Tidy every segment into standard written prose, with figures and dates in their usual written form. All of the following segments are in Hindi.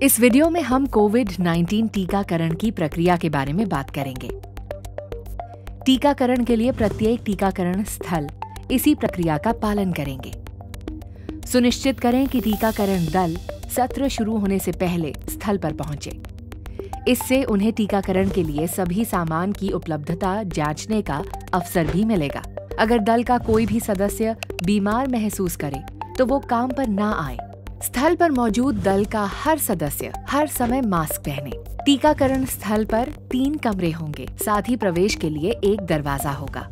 इस वीडियो में हम कोविड-19 टीकाकरण की प्रक्रिया के बारे में बात करेंगे। टीकाकरण के लिए प्रत्येक टीकाकरण स्थल इसी प्रक्रिया का पालन करेंगे। सुनिश्चित करें कि टीकाकरण दल सत्र शुरू होने से पहले स्थल पर पहुंचे। इससे उन्हें टीकाकरण के लिए सभी सामान की उपलब्धता जांचने का अवसर भी मिलेगा। अगर दल का कोई भी सदस्य बीमार महसूस करे तो वो काम पर ना आए। स्थल पर मौजूद दल का हर सदस्य हर समय मास्क पहने। टीकाकरण स्थल पर 3 कमरे होंगे, साथ ही प्रवेश के लिए एक दरवाजा होगा।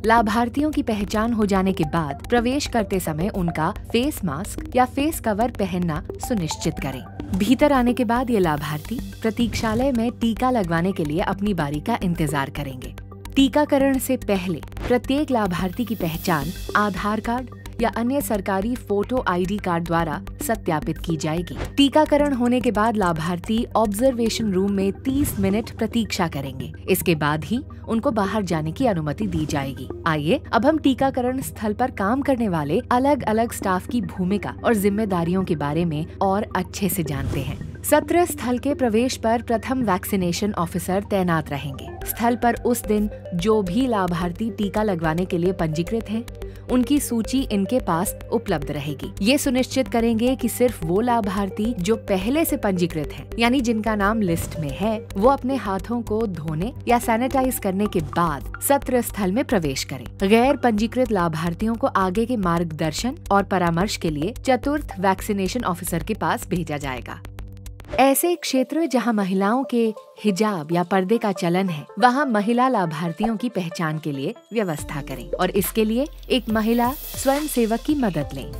लाभार्थियों की पहचान हो जाने के बाद प्रवेश करते समय उनका फेस मास्क या फेस कवर पहनना सुनिश्चित करें। भीतर आने के बाद ये लाभार्थी प्रतीक्षालय में टीका लगवाने के लिए अपनी बारी का इंतजार करेंगे। टीकाकरण से पहले प्रत्येक लाभार्थी की पहचान आधार कार्ड या अन्य सरकारी फोटो आईडी कार्ड द्वारा सत्यापित की जाएगी। टीकाकरण होने के बाद लाभार्थी ऑब्जर्वेशन रूम में 30 मिनट प्रतीक्षा करेंगे। इसके बाद ही उनको बाहर जाने की अनुमति दी जाएगी। आइए अब हम टीकाकरण स्थल पर काम करने वाले अलग अलग स्टाफ की भूमिका और जिम्मेदारियों के बारे में और अच्छे से जानते हैं। सत्र स्थल के प्रवेश पर प्रथम वैक्सीनेशन ऑफिसर तैनात रहेंगे। स्थल पर उस दिन जो भी लाभार्थी टीका लगवाने के लिए पंजीकृत हैं, उनकी सूची इनके पास उपलब्ध रहेगी। ये सुनिश्चित करेंगे कि सिर्फ वो लाभार्थी जो पहले से पंजीकृत हैं, यानी जिनका नाम लिस्ट में है, वो अपने हाथों को धोने या सैनिटाइज करने के बाद सत्र स्थल में प्रवेश करें। गैर पंजीकृत लाभार्थियों को आगे के मार्गदर्शन और परामर्श के लिए चतुर्थ वैक्सीनेशन ऑफिसर के पास भेजा जाएगा। ऐसे क्षेत्र जहां महिलाओं के हिजाब या पर्दे का चलन है, वहां महिला लाभार्थियों की पहचान के लिए व्यवस्था करें और इसके लिए एक महिला स्वयंसेवक की मदद लें।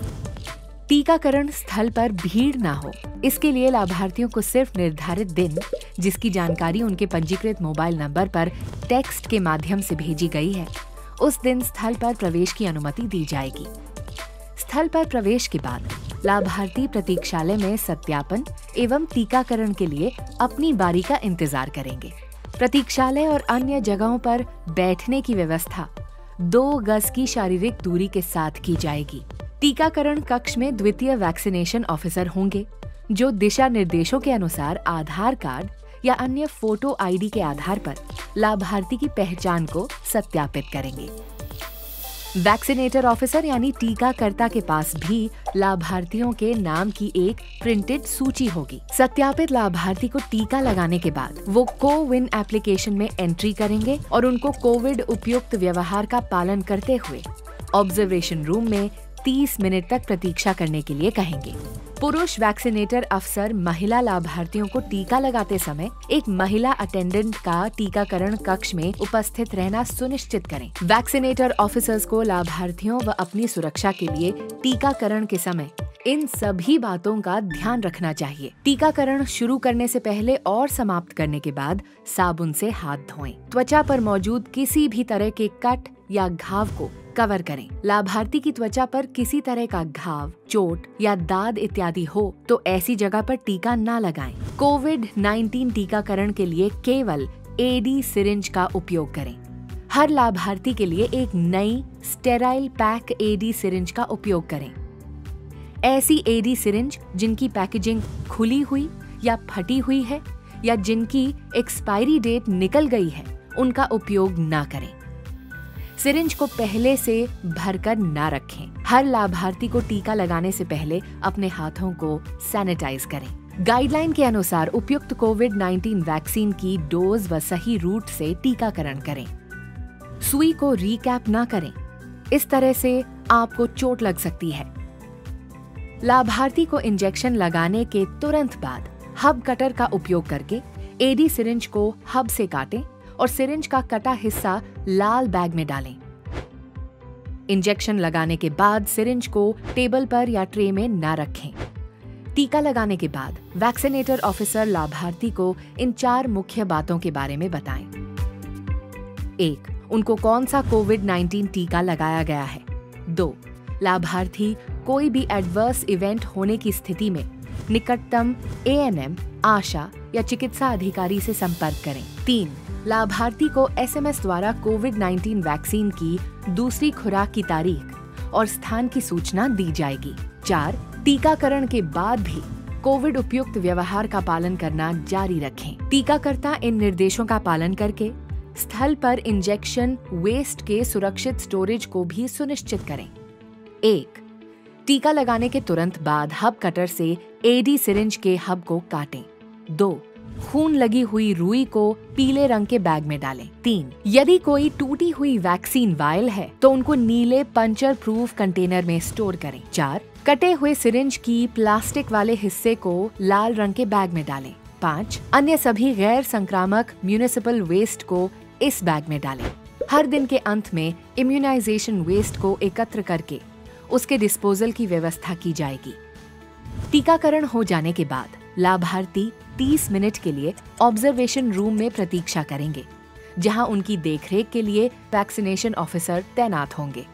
टीकाकरण स्थल पर भीड़ ना हो, इसके लिए लाभार्थियों को सिर्फ निर्धारित दिन, जिसकी जानकारी उनके पंजीकृत मोबाइल नंबर पर टेक्स्ट के माध्यम से भेजी गई है, उस दिन स्थल पर प्रवेश की अनुमति दी जाएगी। स्थल पर प्रवेश के बाद लाभार्थी प्रतीक्षालय में सत्यापन एवं टीकाकरण के लिए अपनी बारी का इंतजार करेंगे। प्रतीक्षालय और अन्य जगहों पर बैठने की व्यवस्था 2 गज की शारीरिक दूरी के साथ की जाएगी। टीकाकरण कक्ष में द्वितीय वैक्सीनेशन ऑफिसर होंगे, जो दिशा निर्देशों के अनुसार आधार कार्ड या अन्य फोटो आईडी के आधार पर लाभार्थी की पहचान को सत्यापित करेंगे। वैक्सीनेटर ऑफिसर यानी टीकाकर्ता के पास भी लाभार्थियों के नाम की एक प्रिंटेड सूची होगी। सत्यापित लाभार्थी को टीका लगाने के बाद वो कोविन एप्लीकेशन में एंट्री करेंगे और उनको कोविड उपयुक्त व्यवहार का पालन करते हुए ऑब्जर्वेशन रूम में 30 मिनट तक प्रतीक्षा करने के लिए कहेंगे। पुरुष वैक्सीनेटर अफसर महिला लाभार्थियों को टीका लगाते समय एक महिला अटेंडेंट का टीकाकरण कक्ष में उपस्थित रहना सुनिश्चित करें। वैक्सीनेटर ऑफिसर्स को लाभार्थियों व अपनी सुरक्षा के लिए टीकाकरण के समय इन सभी बातों का ध्यान रखना चाहिए। टीकाकरण शुरू करने से पहले और समाप्त करने के बाद साबुन से हाथ धोएं। त्वचा पर मौजूद किसी भी तरह के कट या घाव को कवर करें। लाभार्थी की त्वचा पर किसी तरह का घाव, चोट या दाद इत्यादि हो तो ऐसी जगह पर टीका ना लगाएं। कोविड-19 टीकाकरण के लिए केवल एडी सिरिंज का उपयोग करें। हर लाभार्थी के लिए एक नई स्टेराइल पैक एडी सिरिंज का उपयोग करें। ऐसी एडी सिरिंज जिनकी पैकेजिंग खुली हुई या फटी हुई है या जिनकी एक्सपायरी डेट निकल गई है, उनका उपयोग ना करें। सिरिंज को पहले से भरकर ना रखें। हर लाभार्थी को टीका लगाने से पहले अपने हाथों को सैनिटाइज करें। गाइडलाइन के अनुसार उपयुक्त कोविड-19 वैक्सीन की डोज व सही रूट से टीकाकरण करें। सुई को रीकैप ना करें, इस तरह से आपको चोट लग सकती है। लाभार्थी को इंजेक्शन लगाने के तुरंत बाद हब कटर का उपयोग करके एडी सिरिंज को हब से काटें और सिरिंज का कटा हिस्सा लाल बैग में डालें। इंजेक्शन लगाने के बाद सिरिंज को टेबल पर या ट्रे में न रखें। टीका लगाने के बाद वैक्सीनेटर ऑफिसर लाभार्थी को इन 4 मुख्य बातों के बारे में बताएं। 1. उनको कौन सा कोविड-19 टीका लगाया गया है। 2. लाभार्थी कोई भी एडवर्स इवेंट होने की स्थिति में निकटतम एएनएम, आशा या चिकित्सा अधिकारी से संपर्क करें। 3. लाभार्थी को एसएमएस द्वारा कोविड-19 वैक्सीन की दूसरी खुराक की तारीख और स्थान की सूचना दी जाएगी। 4. टीकाकरण के बाद भी कोविड उपयुक्त व्यवहार का पालन करना जारी रखें। टीकाकर्ता इन निर्देशों का पालन करके स्थल पर इंजेक्शन वेस्ट के सुरक्षित स्टोरेज को भी सुनिश्चित करें। 1. टीका लगाने के तुरंत बाद हब कटर से एडी सिरिंज के हब को काटें। 2. खून लगी हुई रुई को पीले रंग के बैग में डालें। 3. यदि कोई टूटी हुई वैक्सीन वायल है तो उनको नीले पंचर प्रूफ कंटेनर में स्टोर करें। 4. कटे हुए सिरिंज की प्लास्टिक वाले हिस्से को लाल रंग के बैग में डालें। 5. अन्य सभी गैर संक्रामक म्युनिसिपल वेस्ट को इस बैग में डालें। हर दिन के अंत में इम्यूनाइजेशन वेस्ट को एकत्र करके उसके डिस्पोजल की व्यवस्था की जाएगी। टीकाकरण हो जाने के बाद लाभार्थी 30 मिनट के लिए ऑब्जर्वेशन रूम में प्रतीक्षा करेंगे, जहां उनकी देखरेख के लिए वैक्सीनेशन ऑफिसर तैनात होंगे।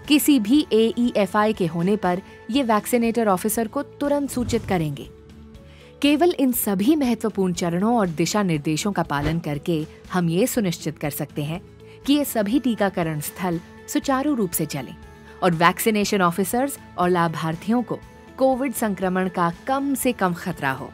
किसी भी AEFI के होने पर ये वैक्सीनेटर ऑफिसर को तुरंत सूचित करेंगे। केवल इन सभी महत्वपूर्ण चरणों और दिशा निर्देशों का पालन करके हम ये सुनिश्चित कर सकते हैं कि ये सभी टीकाकरण स्थल सुचारू रूप से चलें और वैक्सीनेशन ऑफिसर्स और लाभार्थियों को कोविड संक्रमण का कम से कम खतरा हो।